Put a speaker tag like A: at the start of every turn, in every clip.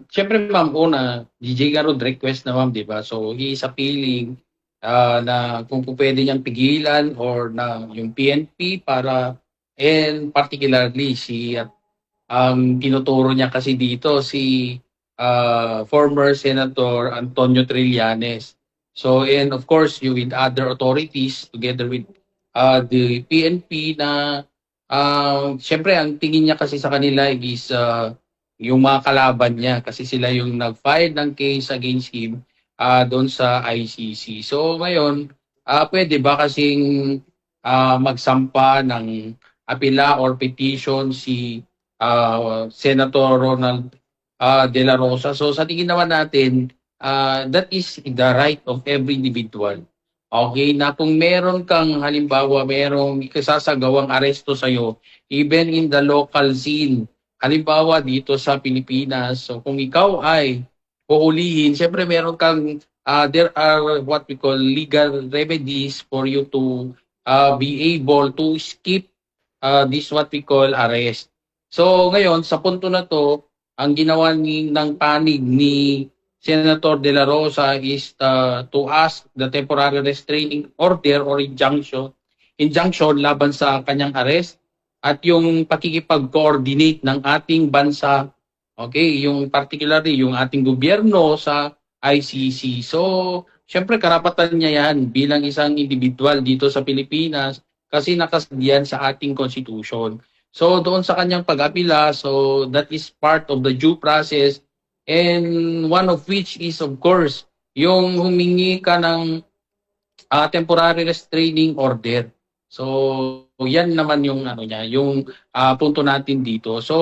A: Siyempre ma'am, una, DJ Garud request na ma'am, di ba? So he is appealing na kung po pwede niyang pigilan or na yung PNP para, and particularly si ang tinuturo niya kasi dito si former Senator Antonio Trillanes. So and of course you with other authorities together with the PNP na siyempre ang tingin niya kasi sa kanila is yung mga kalaban niya kasi sila yung nag-file ng case against him doon sa ICC. So ngayon, pwede ba kasing magsampa ng apela or petition si Senator Ronald De La Rosa. So sa tingin naman natin, that is the right of every individual. Okay, na kung meron kang halimbawa, merong ikasasagawang aresto sa'yo, even in the local scene, halimbawa dito sa Pilipinas, so kung ikaw ay huhulihin, siyempre meron kang, there are what we call legal remedies for you to be able to skip this what we call arrest. So ngayon, sa punto na to, ang ginawa ng panig ni Senator De La Rosa is to ask the temporary restraining order or injunction laban sa kanyang arrest at yung pakikipag-coordinate ng ating bansa, okay, yung particularly yung ating gobyerno sa ICC. So, syempre karapatan niya yan bilang isang individual dito sa Pilipinas kasi nakasadyan sa ating constitution. So doon sa kanyang pag-apila, so that is part of the due process, and one of which is of course yung humingi ka ng temporary restraining order. So yan naman yung ano niya, yung punto natin dito. So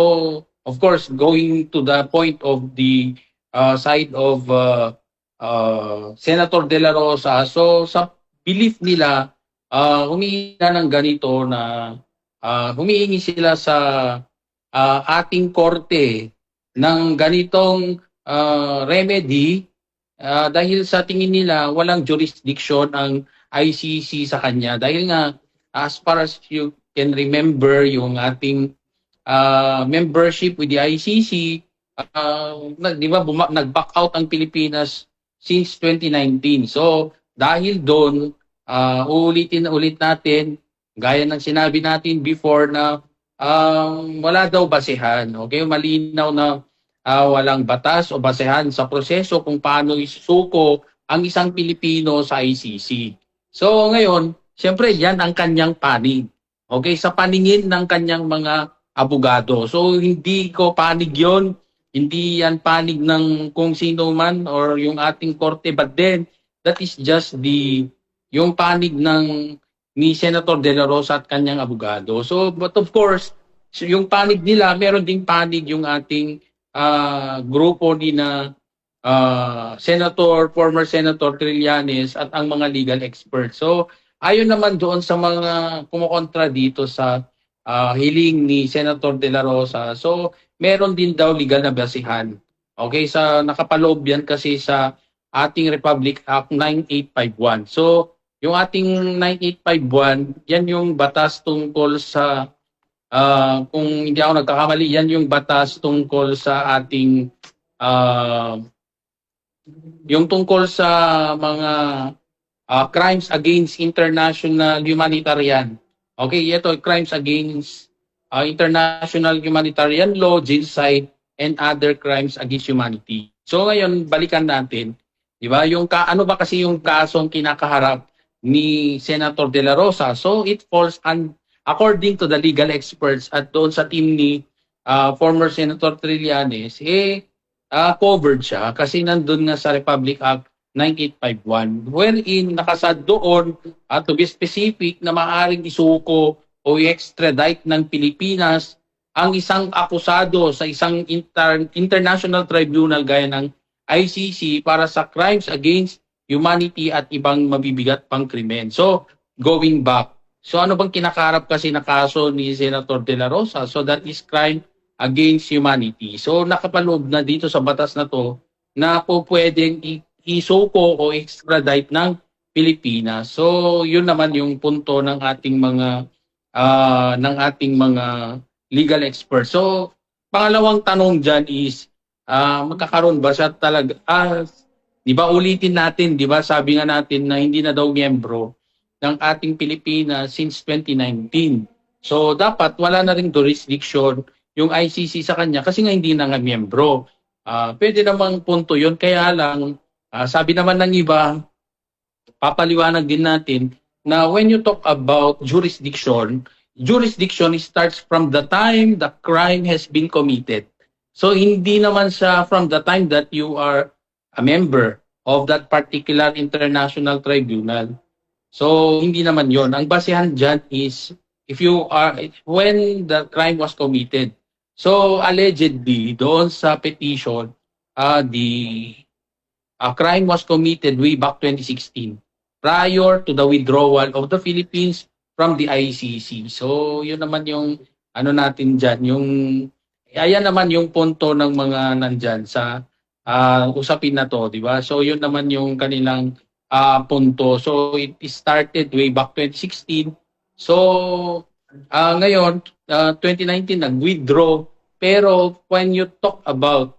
A: of course going to the point of the side of Senator De La Rosa, so sa belief nila humingi na ng ganito na humihingi sila sa ating korte ng ganitong remedy dahil sa tingin nila walang jurisdiction ang ICC sa kanya. Dahil nga, as far as you can remember, yung ating membership with the ICC, di ba, nag-back out ang Pilipinas since 2019. So, dahil doon, uulitin na ulit natin, gaya ng sinabi natin before na wala daw basehan. Okay, malinaw na walang batas o basehan sa proseso kung paano isusuko ang isang Pilipino sa ICC. So ngayon, siyempre yan ang kanyang panig. Okay, sa paningin ng kanyang mga abogado. So hindi ko panig yon, hindi yan panig ng kung sino man or yung ating korte, but then that is just yung panig ng ni Senator De La Rosa at kanyang abogado. So, but of course, yung panig nila, meron ding panig yung ating grupo ni na former Senator Trillanes at ang mga legal experts. So, ayon naman doon sa mga kumukontra dito sa hiling ni Senator De La Rosa. So, meron din daw legal na basihan. Okay, sa nakapaloob yan kasi sa ating Republic Act 9851. So, yung ating 9851, yan yung batas tungkol sa, kung hindi ako nagkakamali, yan yung batas tungkol sa ating, yung tungkol sa mga crimes against international humanitarian. Okay, ito, crimes against international humanitarian law, genocide, and other crimes against humanity. So ngayon, balikan natin, di ba? Yung ano ba kasi yung kasong kinakaharap ni Senator De La Rosa? So it falls according to the legal experts at doon sa team ni former Senator Trillanes, covered siya kasi nandun nga sa Republic Act 9851 wherein nakasad doon to be specific na maaaring isuko o i-extradite ng Pilipinas ang isang akusado sa isang international tribunal gaya ng ICC para sa crimes against humanity at ibang mabibigat pang krimen. So, going back. So, ano bang kinakaharap kasi na kaso ni Senator De La Rosa? So, that is crime against humanity. So, nakapaloob na dito sa batas na to na po pwedeng isuko o extradite ng Pilipinas. So, yun naman yung punto ng ating mga legal experts. So, pangalawang tanong dyan is, magkakaroon ba siya talaga, di ba ulitin natin, di ba sabi nga natin na hindi na daw miyembro ng ating Pilipinas since 2019. So dapat wala na ring jurisdiction yung ICC sa kanya kasi nga hindi na nga miyembro. Pwede namang punto yun, kaya lang sabi naman ng iba, papaliwanag din natin na when you talk about jurisdiction, jurisdiction starts from the time the crime has been committed. So hindi naman siya from the time that you are a member of that particular international tribunal. So hindi naman yon. Ang basehan dyan is if you are when the crime was committed. So allegedly doon sa petition, the crime was committed way back 2016 prior to the withdrawal of the Philippines from the ICC. So, yun naman yung ano natin dyan, yung ayan naman yung punto ng mga nandyan sa usapin na to, di ba? So, yun naman yung kanilang punto. So, it started way back 2016. So, ngayon, 2019, nag-withdraw. Pero, when you talk about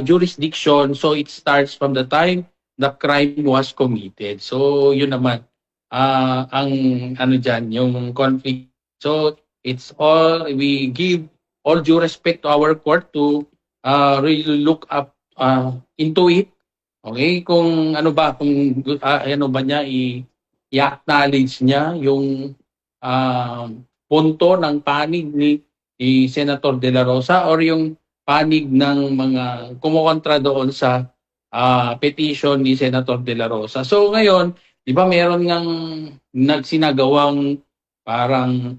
A: jurisdiction, so it starts from the time the crime was committed. So yun naman ang ano diyan, yung conflict. So it's all, we give all due respect to our court to really look up into it. Okay, kung ano ba, kung ano ba niya i-acknowledge niya yung punto ng panig ni Senator De La Rosa or yung panig ng mga kumukontra doon sa petition ni Senator De La Rosa. So ngayon, di ba meron ngang nagsinagawang parang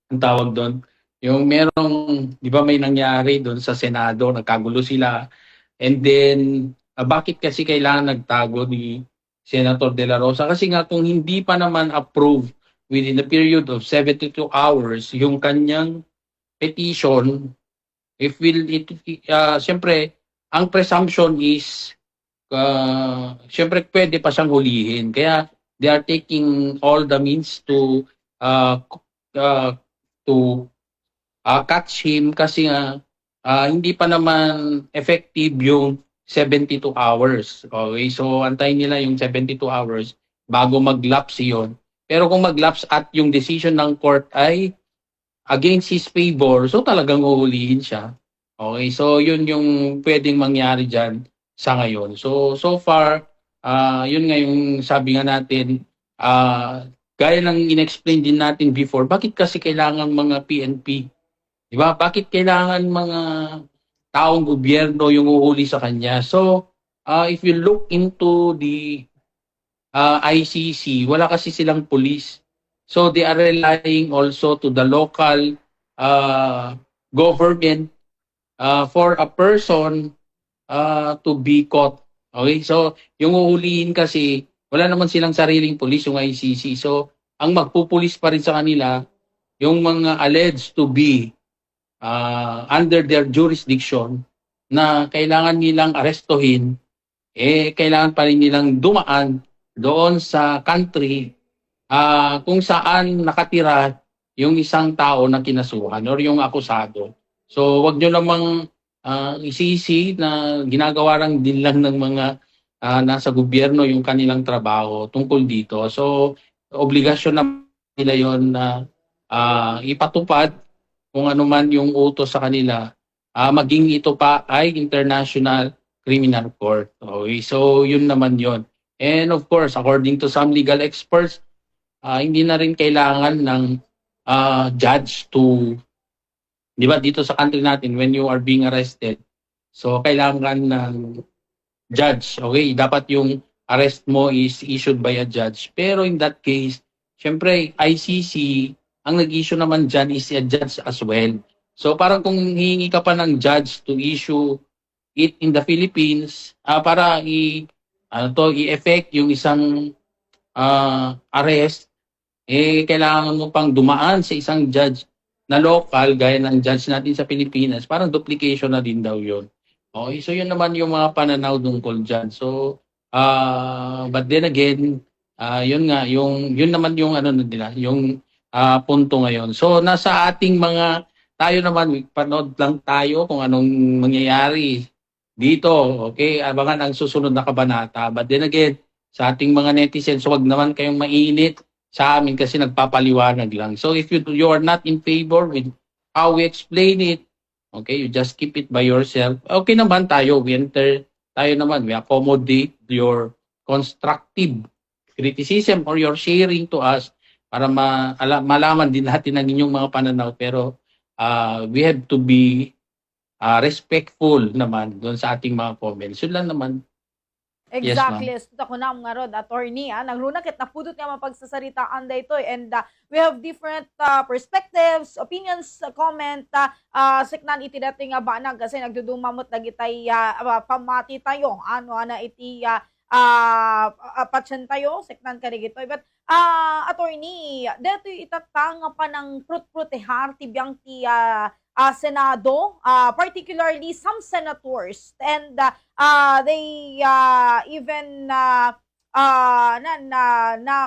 A: ang tawag doon, yung merong, di ba may nangyari doon sa Senado, nagkagulo sila. And then, bakit kasi kailangan nagtago ni Senator De La Rosa? Kasi nga kung hindi pa naman approved within the period of 72 hours yung kanyang petition, if will it siyempre ang presumption is siyempre pwede pa siyang hulihin, kaya they are taking all the means to catch him kasi hindi pa naman effective yung 72 hours. Okay, so antayin nila yung 72 hours bago mag-lapse yon. Pero kung mag-lapse at yung decision ng court ay against his favor, so talagang uhulihin siya. Okay, so yun yung pwedeng mangyari dyan sa ngayon. So far, yun nga yung sabi nga natin, gaya ng in-explain din natin before, bakit kasi kailangan mga PNP? Di ba? Bakit kailangan mga taong gobyerno yung uhuli sa kanya? So, if you look into the ICC, wala kasi silang police. So they are relying also to the local government for a person to be caught. Okay? So yung uhulihin kasi, wala naman silang sariling pulis yung ICC. So ang magpupulis pa rin sa kanila, yung mga alleged to be under their jurisdiction na kailangan nilang arestuhin, kailangan pa rin nilang dumaan doon sa country kung saan nakatira yung isang tao na kinasuhan or yung akusado. So wag nyo namang isisi na ginagawa din lang ng mga nasa gobyerno yung kanilang trabaho tungkol dito. So obligasyon na nila yon na ipatupad kung ano man yung utos sa kanila, maging ito pa ay International Criminal Court. Okay, so yun naman yon. And of course, according to some legal experts, hindi na rin kailangan ng judge to, di ba dito sa country natin, when you are being arrested, so kailangan ng judge. Okay, dapat yung arrest mo is issued by a judge. Pero in that case, syempre ICC, ang nag-issue naman dyan is a judge as well. So parang kung hihingi ka pa ng judge to issue it in the Philippines, para i-effect yung isang arrest, kailangan mo pang dumaan sa isang judge na local, gaya ng judge natin sa Pilipinas, parang duplication na din daw yun. Okay, so yun naman yung mga pananaw tungkol dyan. So, but then again, yun nga, yun naman yung ano nila, yung punto ngayon. So, nasa ating mga tayo naman, panood lang tayo kung anong mangyayari dito. Okay, abangan ang susunod na kabanata. But then again, sa ating mga netizens, wag naman kayong mainit sa amin kasi nagpapaliwanag lang. So if you are not in favor with how we explain it, okay, you just keep it by yourself. Okay naman tayo, tayo naman, we accommodate your constructive criticism or your sharing to us para malaman din natin ang inyong mga pananaw. Pero we have to be respectful naman doon sa ating mga comments. Yun lang naman.
B: Exactly.
A: Yes,
B: Yes, ako na mga rod, attorney, nagruna kit napudot nga mapagsasaritaan dayto and we have different perspectives, opinions, comment, siknan iti dating nga banag kasi nagdudumamot dagitay pamati tayo, ano ana iti patsen tayo, siknan ka digitoy. But attorney, dito itatanga pa ng prut-prutehar tibiyang ti Senado, particularly some senators, and they even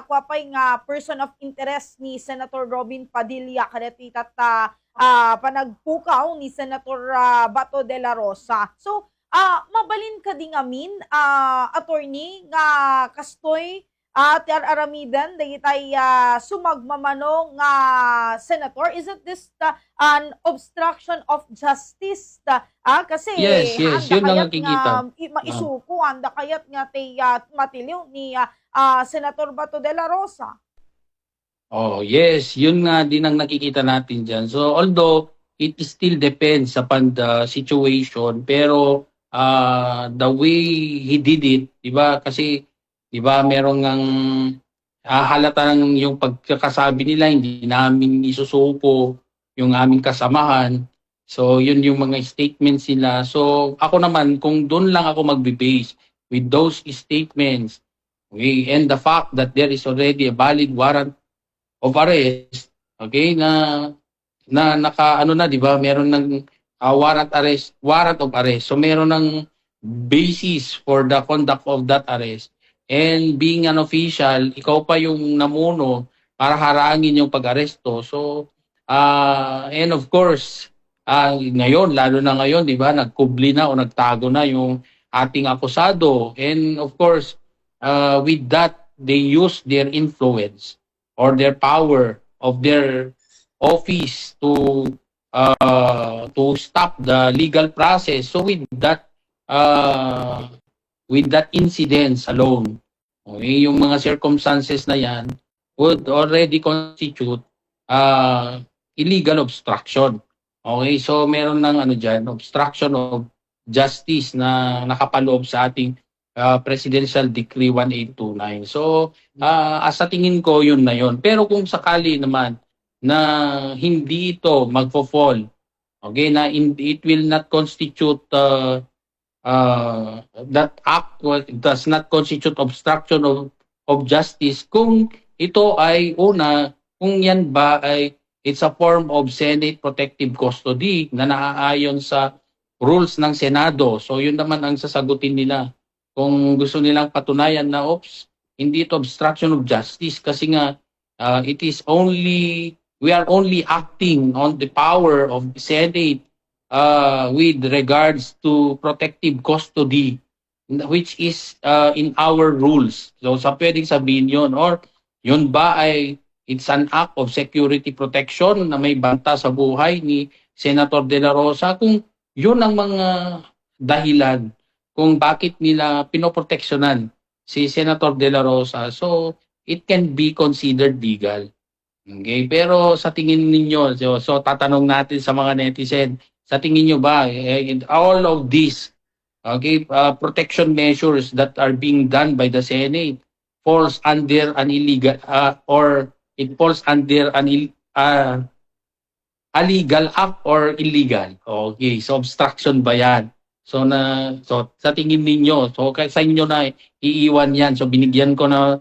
B: kwapay nga person of interest ni Senator Robin Padilla kadeti panagpukaw ni Senator Bato de la Rosa. So mabalin ka ding amin, attorney, nga kastoy at aramidan dagitay sumagmamano nga senator. Is it this an obstruction of justice? Kasi
A: yes,
B: handa
A: yun lang
B: kayat
A: ang kikita.
B: nga maisuko, handa kayat nga matiliw ni Senator Bato de la Rosa.
A: Oh, yes, yun nga din ang nakikita natin dyan. So, although it still depends upon the situation, pero the way he did it, di ba? Kasi, di ba, merong ang halata ng yung pagkakasabi nila, hindi namin isusuko yung aming kasamahan. So, yun yung mga statements nila. So, ako naman, kung doon lang ako magbe-base with those statements, okay, and the fact that there is already a valid warrant of arrest, okay, na naka ano na, 'di ba? Meron ng warrant of arrest. So meron ng basis for the conduct of that arrest. And being an official, ikaw pa yung namuno para harangin yung pag-aresto. So and of course, ngayon, lalo na ngayon, 'di ba? Nagkubli na o nagtago na yung ating akusado. And of course, with that they use their influence or their power of their office to stop the legal process. So with that incidence alone, okay, yung mga circumstances na yan would already constitute illegal obstruction. Okay, so meron ng ano diyan, obstruction of justice na nakapaloob sa ating Presidential Decree 1829. So, sa tingin ko, yun na yun. Pero kung sakali naman na hindi ito magfo-fall, okay, na it will not constitute, that act does not constitute obstruction of justice, kung ito ay kung yan ba ay it's a form of Senate protective custody na naaayon sa rules ng Senado. So, yun naman ang sasagutin nila. Kung gusto nilang patunayan na hindi ito obstruction of justice kasi nga we are only acting on the power of the Senate with regards to protective custody, which is in our rules. So sa pwedeng sabihin yun, or yun ba ay it's an act of security protection na may banta sa buhay ni Senator De La Rosa, kung yun ang mga dahilan kung bakit nila pinoproteksyonan si Senator De La Rosa, so it can be considered legal. Okay, pero sa tingin ninyo, so tatanong natin sa mga netizen, sa tingin niyo ba all of these protection measures that are being done by the Senate falls under an illegal or it falls under an a legal act or illegal? Okay, so obstruction ba yan? So sa tingin ninyo, so sa inyo na iiwan yan. So binigyan na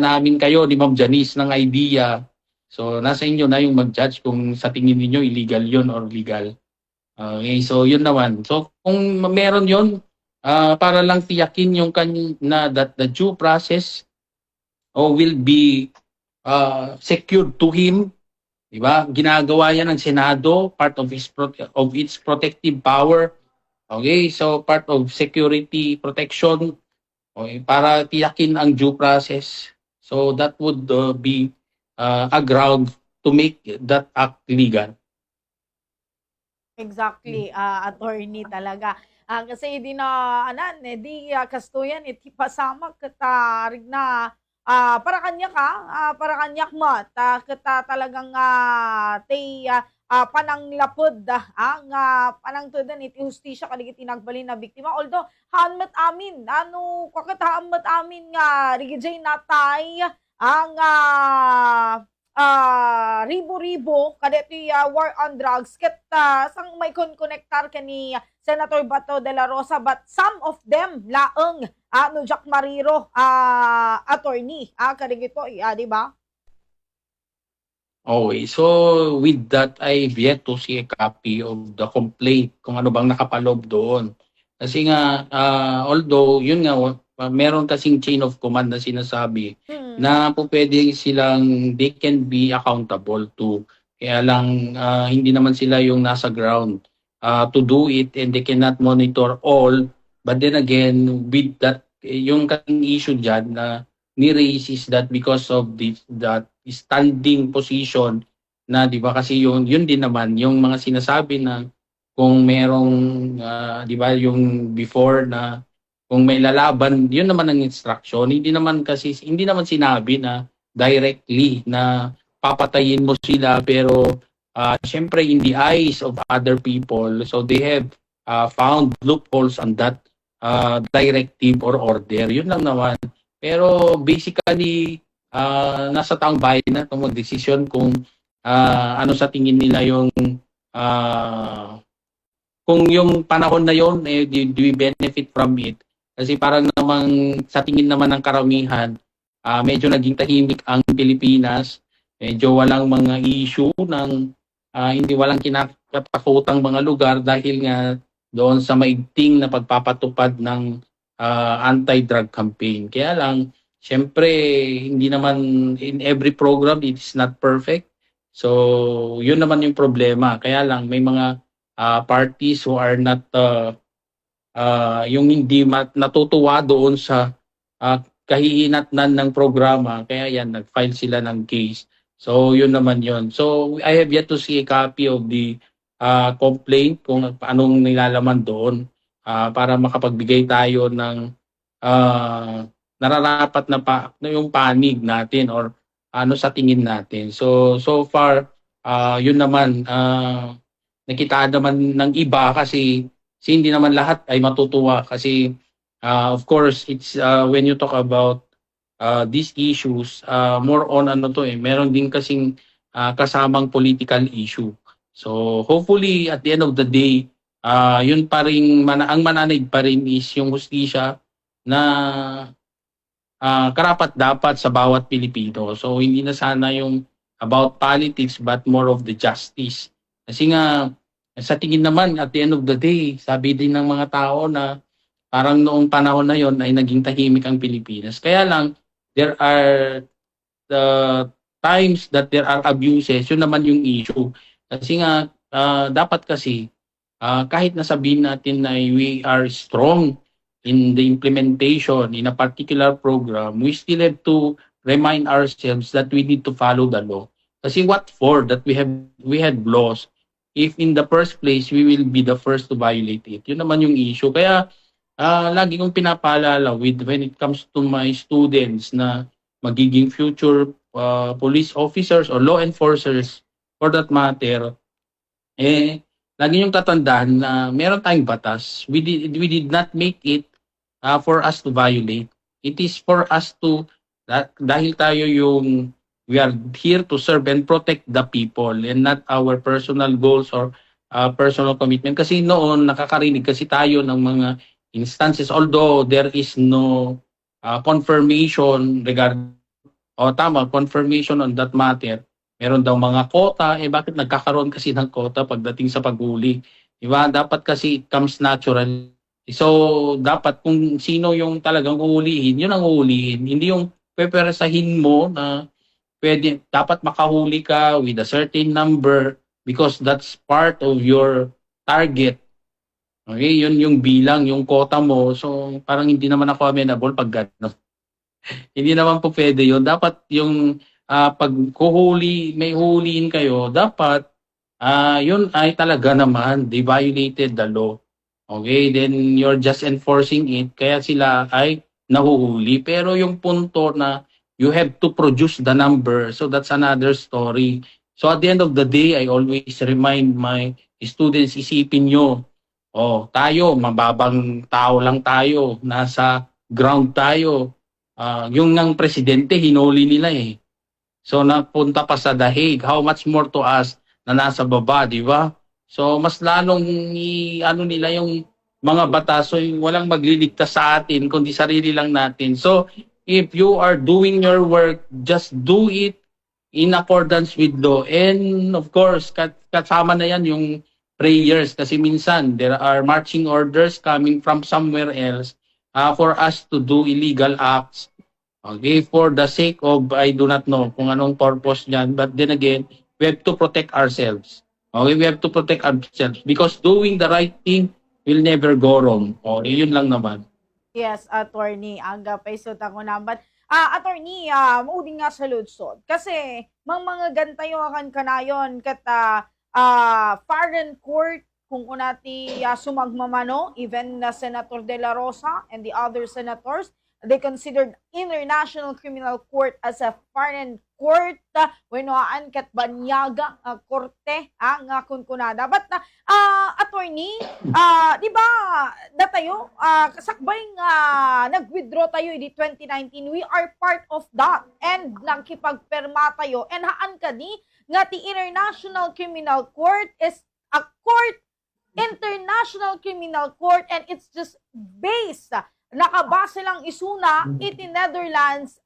A: namin kayo ni Ma'am Janice ng idea. So nasa inyo na yung mag-judge kung sa tingin niyo illegal yun or legal. Okay, so yun naman. So kung meron yun, para lang tiyakin yung that the due process will be secured to him, Di ba? Ginagawa yan ng Senado, part of its protective power. Okay, so part of security protection, okay, para tiyakin ang due process. So that would be a ground to make that act legal.
B: Exactly, attorney talaga. Kasi di na anan di kastuyan iti pasama kita na para kanya ka, para kanyak mat, kita talagang pananglapod ang panangtudan iti hustisya kadigit tinagbalin na biktima. Although hanmat amin, ano kakatahamat amin nga rigijay natay ang ribo-ribo kadeti war on drugs ket sang may konektar kani Senator Bato de la Rosa, but some of them laeng no Jack Mariro attorney kadigito di ba?
A: Okay, so with that, I've yet to see a copy of the complaint kung ano bang nakapaloob doon. Kasi nga, although, yun nga, meron kasing chain of command na sinasabi na po pwede silang, they can be accountable to. Kaya lang, hindi naman sila yung nasa ground to do it and they cannot monitor all. But then again, with that, yung issue dyan na ni-raise is that because of that standing position na 'di ba kasi yun din naman yung mga sinasabi na kung merong 'di ba yung before na kung may lalaban yun naman ang instruction, hindi naman sinabi na directly na papatayin mo sila, pero syempre in the eyes of other people, so they have found loopholes on that directive or order, yun lang naman. Pero basically nasa taong bayan na itong magdesisyon kung ano sa tingin nila yung kung yung panahon na yon do we benefit from it, kasi parang namang sa tingin naman ng karamihan medyo naging tahimik ang Pilipinas, medyo walang mga issue ng hindi walang kinakatakutang mga lugar dahil nga doon sa maigting na pagpapatupad ng anti-drug campaign. Kaya lang siyempre, hindi naman in every program it is not perfect. So, yun naman yung problema. Kaya lang may mga parties who are not yung hindi natutuwa doon sa kahihinatnan ng programa. Kaya yan, nag-file sila ng case. So, yun naman yun. So, I have yet to see a copy of the complaint kung anong nilalaman doon para makapagbigay tayo ng nararapat na yung panig natin or ano sa tingin natin. So far yun naman nakita naman ng iba kasi hindi naman lahat ay matutuwa kasi of course it's when you talk about these issues more on ano to meron din kasing kasamang political issue. So hopefully at the end of the day yun pa rin ang mananig pa rin is yung hustisya na karapat dapat sa bawat Pilipino. So hindi na sana yung about politics but more of the justice. Kasi nga sa tingin naman at the end of the day, sabi din ng mga tao na parang noong panahon na yon ay naging tahimik ang Pilipinas. Kaya lang there are the times that there are abuses, yun naman yung issue. Kasi nga dapat kasi kahit nasabihin natin na we are strong in the implementation in a particular program, we still have to remind ourselves that we need to follow the law. Kasi what for that we had laws if in the first place we will be the first to violate it? Yun naman yung issue. Kaya lagi kong pinapaalala when it comes to my students na magiging future police officers or law enforcers for that matter, lagi yung tatandaan na meron tayong batas. We did not make it for us to violate. It is for us to, dahil tayo we are here to serve and protect the people and not our personal goals or personal commitment. Kasi noon, nakakarinig kasi tayo ng mga instances, although there is no confirmation confirmation on that matter. Meron daw mga quota, bakit nagkakaroon kasi ng quota pagdating sa paghuli? Diba? Dapat kasi it comes natural. So, dapat kung sino yung talagang uhulihin, yun ang uhulihin. Hindi yung peperesahin mo na dapat makahuli ka with a certain number because that's part of your target. Okay, yun yung bilang, yung quota mo. So, parang hindi naman ako amenable pag gano'n. Hindi naman po pwede yun. Dapat yung pag may huhulihin kayo, dapat yun ay talaga naman, they violated the law. Okay, then you're just enforcing it, kaya sila ay nahuhuli. Pero yung punto na you have to produce the number, so that's another story. So at the end of the day, I always remind my students, isipin nyo, tayo, mababang tao lang tayo, nasa ground tayo. Yung ng presidente, hinuli nila eh. So napunta pa sa The Hague, how much more to us na nasa baba, di ba? So mas lalong ano nila yung mga batas, so walang magliligtas sa atin kundi sarili lang natin. So if you are doing your work, just do it in accordance with law. And of course, kasama na yan yung prayers kasi minsan there are marching orders coming from somewhere else for us to do illegal acts. Okay, for the sake of, I do not know kung anong purpose niyan, but then again, we have to protect ourselves. Okay, we have to protect ourselves because doing the right thing will never go wrong. Okay, yun lang naman.
B: Yes, attorney. Aga pa isuta ko na. But, attorney, mauding nga sa lutsod. Kasi, mga gantayo akan kanayon kat foreign court kung unati sumagmamano, even Senator De La Rosa and the other senators, they considered International Criminal Court as a foreign court wenaan kat banyaga korte ang kunkunada. But attorney, di ba datayo kasakbay nga nag-withdraw tayo di 2019, we are part of that and nakipagperma tayo and haan kani nga ti International Criminal Court is a court, International Criminal Court, and it's just based nakabase lang isuna iti Netherlands,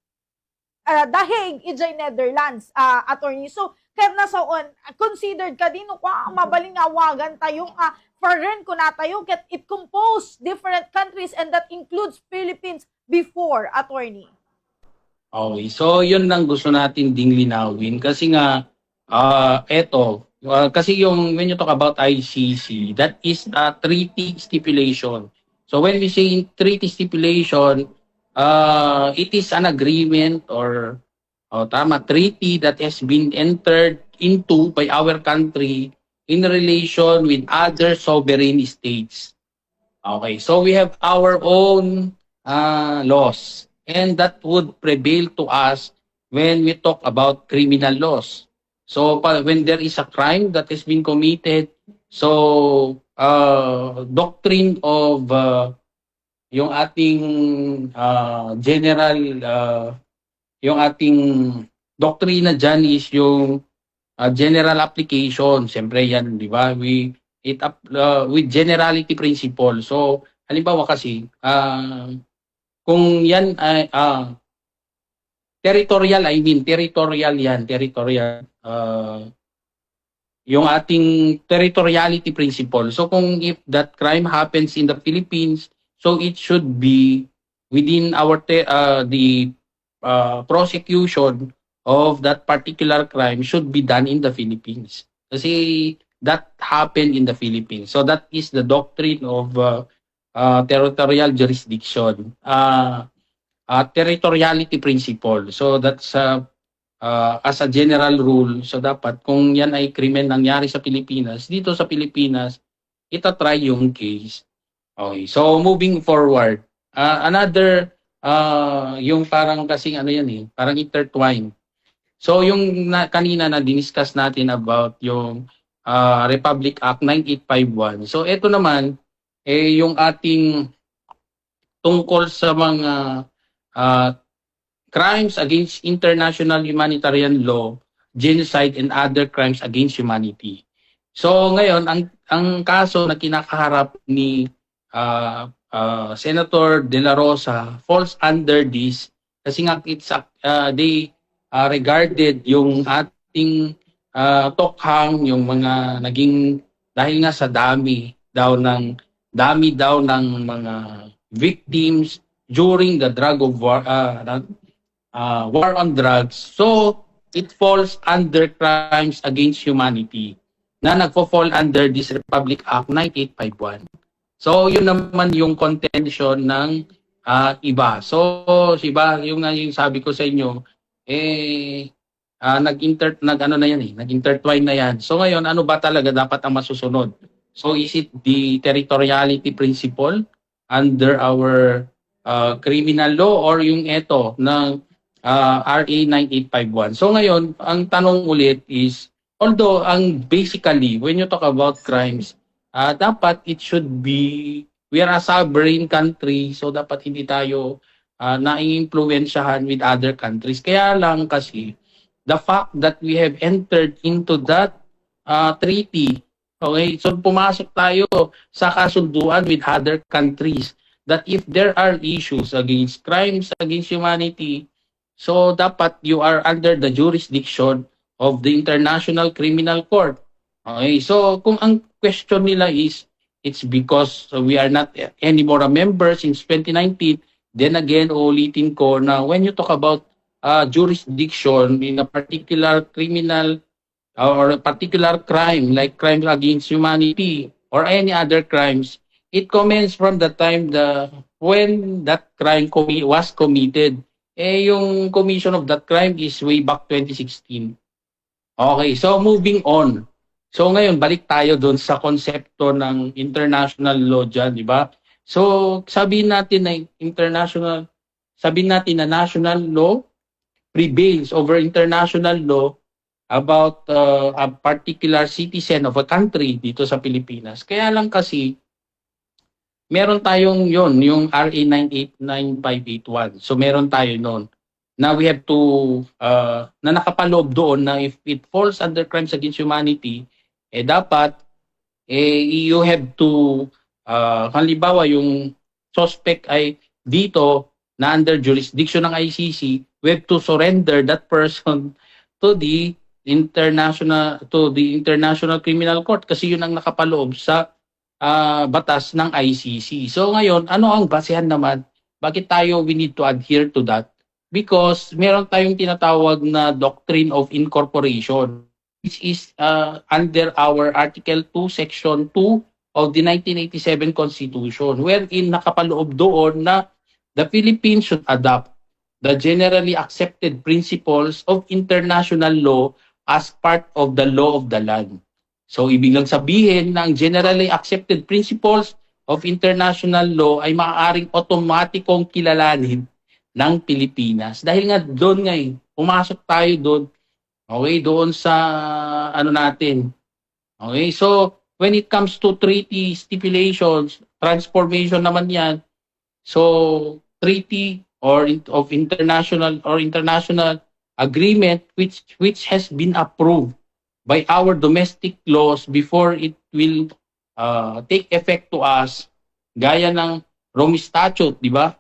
B: The Hague, ijay Netherlands, attorney. So, kaya nasa on, considered ka din, mabaling awagan tayong foreign ko na tayo, ket it composed different countries and that includes Philippines before, attorney.
A: Okay, so yun lang gusto natin ding linawin kasi nga, kasi yung, when you talk about ICC, that is a treaty stipulation. So when we say treaty stipulation, it is an agreement or treaty that has been entered into by our country in relation with other sovereign states. Okay, so we have our own laws, and that would prevail to us when we talk about criminal laws. So when there is a crime that has been committed, so doctrine of yung ating general, yung ating doktrina dyan is yung general application. Siyempre yan, di ba? With generality principle. So, halimbawa kasi, kung yan ay territorial yan, territorial. Yung ating territoriality principle. So kung if that crime happens in the Philippines, so it should be within our the prosecution of that particular crime should be done in the Philippines. Kasi that happened in the Philippines. So that is the doctrine of territorial jurisdiction. Territoriality principle. So that's as a general rule, so dapat kung yan ay krimen nangyari sa Pilipinas, dito sa Pilipinas, itatry yung case. Okay, so moving forward, another, yung parang kasing ano yan eh, parang intertwine. So yung kanina na diniscuss natin about yung Republic Act 9851. So ito naman, yung ating tungkol sa mga crimes against international humanitarian law, genocide, and other crimes against humanity. So ngayon, ang kaso na kinakaharap ni Senator De La Rosa falls under this kasi nga they regarded yung ating tokhang, yung mga naging, dahil nga sa dami daw ng mga victims during the war on drugs. So it falls under crimes against humanity na nagfo-fall under this Republic Act 9851. So, yun naman yung contention ng iba. So, iba, yung sabi ko sa inyo, nag-intertwine na yan. So, ngayon, ano ba talaga dapat ang masusunod? So, is it the territoriality principle under our criminal law or yung ito ng RA 9851? So, ngayon, ang tanong ulit is, although, basically, when you talk about crimes, dapat it should be, we are a sovereign country, so dapat hindi tayo na-influensyahan with other countries. Kaya lang kasi, the fact that we have entered into that treaty, okay, so pumasok tayo sa kasunduan with other countries that if there are issues against crimes against humanity, so dapat you are under the jurisdiction of the International Criminal Court. Okay, so kung ang question nila is, it's because we are not anymore a member since 2019, then again, ulitin ko na when you talk about jurisdiction in a particular criminal or a particular crime, like crimes against humanity or any other crimes, it commences from the time when that crime was committed. Yung commission of that crime is way back 2016. Okay, so moving on. So ngayon, balik tayo doon sa konsepto ng international law dyan, di ba? So sabihin natin na national law prevails over international law about a particular citizen of a country dito sa Pilipinas. Kaya lang kasi, meron tayong yung RA 989581. So meron tayo noon. Now we have to, na nakapaloob doon na if it falls under crimes against humanity, dapat, you have to, halimbawa yung suspect ay dito na under jurisdiction ng ICC, we have to surrender that person to the International Criminal Court kasi yun ang nakapaloob sa batas ng ICC. So ngayon, ano ang basehan naman? Bakit we need to adhere to that? Because meron tayong tinatawag na doctrine of incorporation, which is under our Article 2, Section 2 of the 1987 Constitution, wherein nakapaloob doon na the Philippines should adopt the generally accepted principles of international law as part of the law of the land. So, ibig lang sabihin na ang generally accepted principles of international law ay maaaring otomatikong kilalanin ng Pilipinas. Dahil nga doon pumasok tayo doon. Okay, doon sa natin. Okay, so when it comes to treaty stipulations, transformation naman yan. So treaty of international agreement which has been approved by our domestic laws before it will take effect to us, gaya ng Rome Statute, di ba?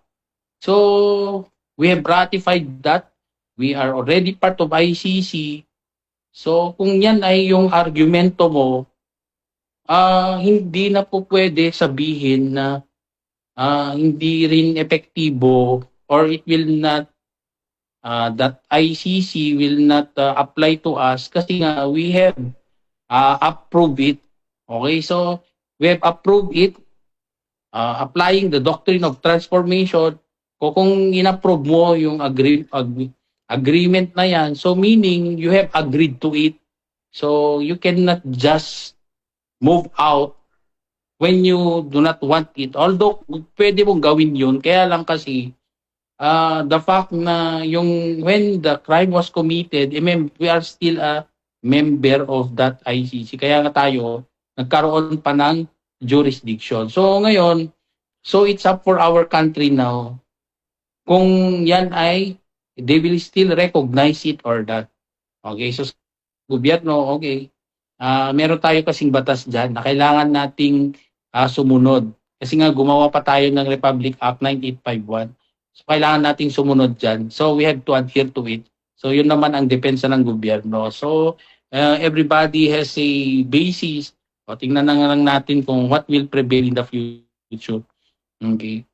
A: So we have ratified that. We are already part of ICC. So, kung yan ay yung argumento mo, hindi na po pwede sabihin na hindi rin epektibo or it will not, that ICC will not apply to us kasi nga we have approved it. Okay, so we have approved it, applying the doctrine of transformation. Kung in-approve mo yung agreement na yan, so meaning you have agreed to it. So you cannot just move out when you do not want it. Although pwede mong gawin yun, kaya lang kasi the fact na when the crime was committed, we are still a member of that ICC. Kaya nga tayo nagkaroon pa ng jurisdiction. So ngayon, so it's up for our country now kung yan ay they will still recognize it or not. Okay, so gobyerno, okay. Meron tayo kasing batas dyan na kailangan nating sumunod. Kasi nga gumawa pa tayo ng Republic Act 9851. So kailangan nating sumunod dyan. So we have to adhere to it. So yun naman ang depensa ng gobyerno. So everybody has a basis. O, tingnan na lang natin kung what will prevail in the future. Okay.